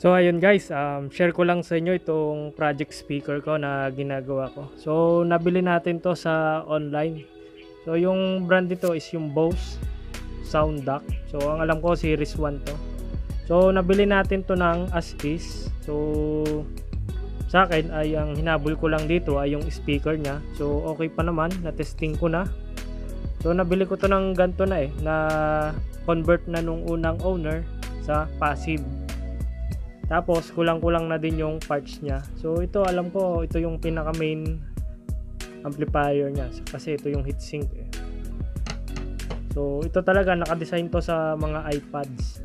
So ayun guys, share ko lang sa inyo itong project speaker ko na ginagawa ko. So nabili natin to sa online. So yung brand nito is yung Bose Sound Dock. So ang alam ko series 1 to. So nabili natin to ng as is. So sa akin ay ang hinabol ko lang dito ay yung speaker niya. So okay pa naman, na-testing ko na. So nabili ko to ng ganito na na convert na nung unang owner sa passive. Tapos kulang-kulang na din yung parts niya. So ito alam ko ito yung pinaka main amplifier niya kasi ito yung heatsink So ito talaga naka-design to sa mga iPads.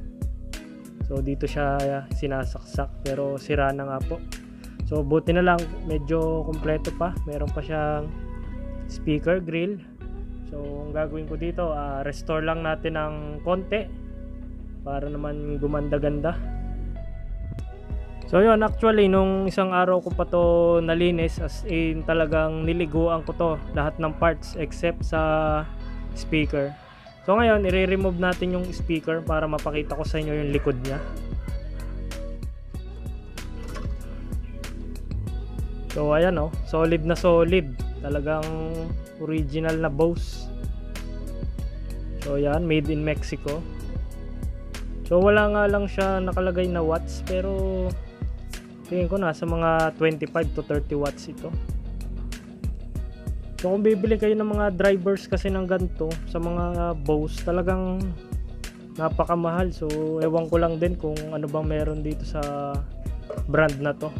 So dito siya sinasaksak pero sira na nga po. So buti na lang medyo kompleto pa. Meron pa siyang speaker grill. So ang gagawin ko dito restore lang natin ng konti para naman gumanda-ganda. So yun, actually nung isang araw ko pa to nalinis, as in talagang niliguan ko to lahat ng parts except sa speaker. So ngayon i-remove natin yung speaker para mapakita ko sa inyo yung likod niya. So ayan solid na solid, talagang original na Bose. So yan, made in Mexico. So wala nga lang siya nakalagay na watts, pero tingin ko nasa mga 25 to 30 watts ito. So kung bibili kayo ng mga drivers kasi ng ganito sa mga Bose, talagang napakamahal. So ewan ko lang din kung ano bang meron dito sa brand na to.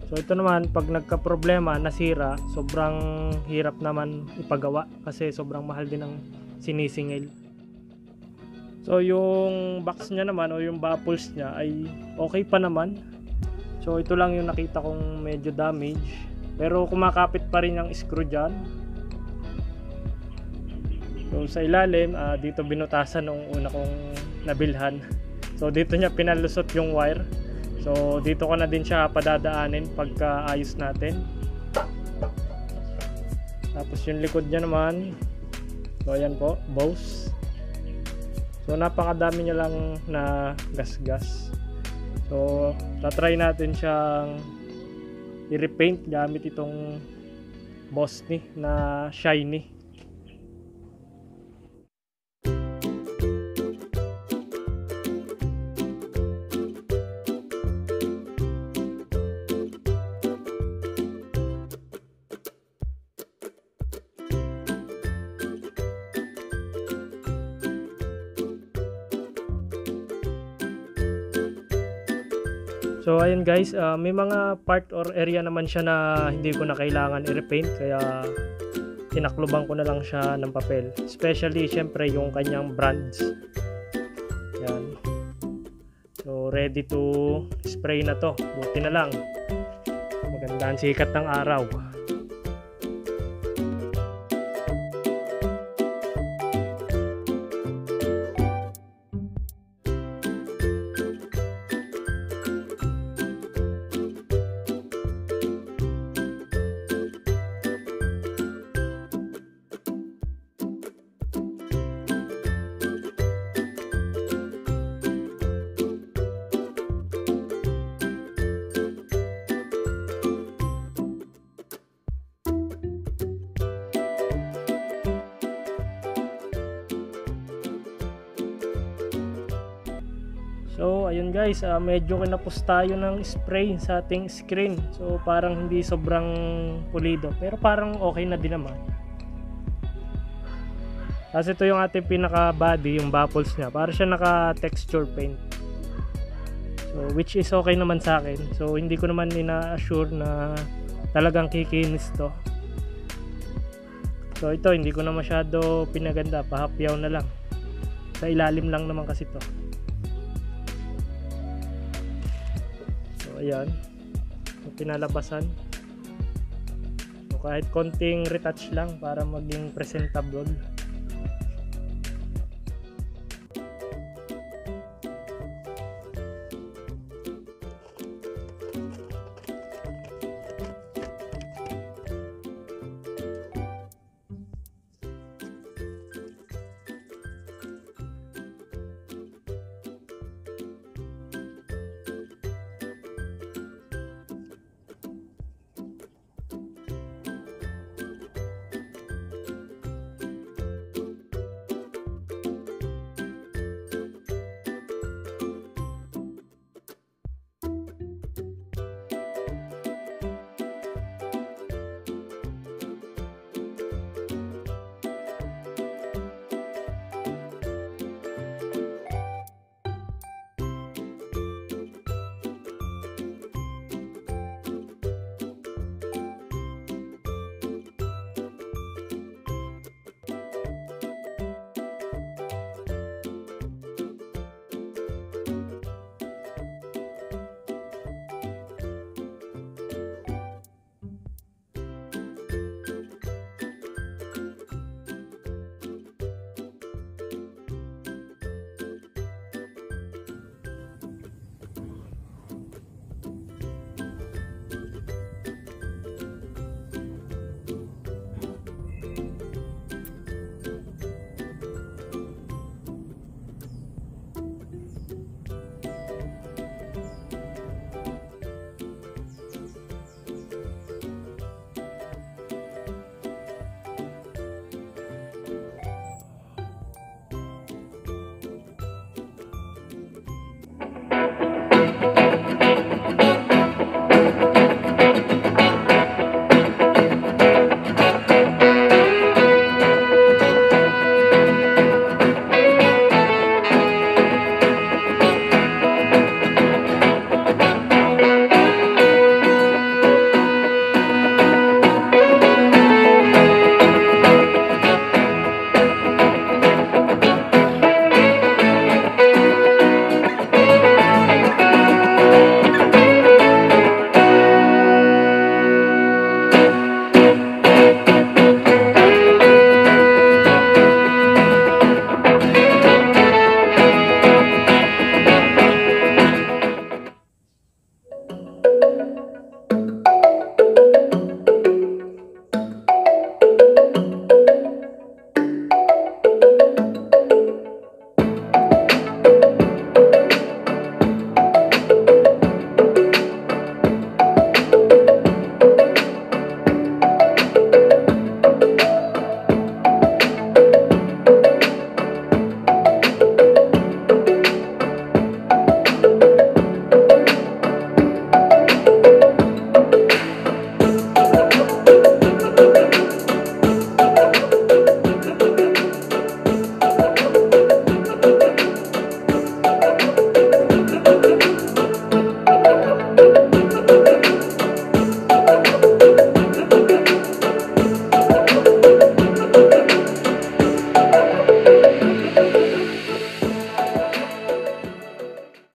So ito naman pag nagka-problema, nasira, sobrang hirap naman ipagawa kasi sobrang mahal din ang sinisingil. So yung box niya naman o yung baffles niya ay okay pa naman. So ito lang yung nakita kong medyo damage, pero kumakapit pa rin ang screw dyan. So sa ilalim dito binutasan nung una kong nabilhan. So dito niya pinalusot yung wire. So dito ko na din siya padadaanin pagka ayos natin. Tapos yung likod niya naman, so ayan po, Bose. So napakadami niya lang na gas-gas. So tatry natin siyang i-repaint gamit itong Bose na shiny. So ayun guys, may mga part or area naman siya na hindi ko na kailangan i-repaint, kaya tinakluban ko na lang siya ng papel. Especially syempre yung kanyang brands. Yan. So ready to spray na to. Buti na lang. Maganda ang sikat ng araw. So ayun guys, medyo kinapos tayo ng spray sa ating screen. So parang hindi sobrang pulido, pero parang okay na din naman. Kasi ito yung ating pinaka body, yung baffles niya, para siya naka texture paint. So which is okay naman sa akin. So hindi ko naman ina-assure na talagang kikinis to. So ito hindi ko na masyado pinaganda, pahapyaw na lang. Sa ilalim lang naman kasi to. Ayan, so, pinalabasan. So kahit konting retouch lang para maging presentable.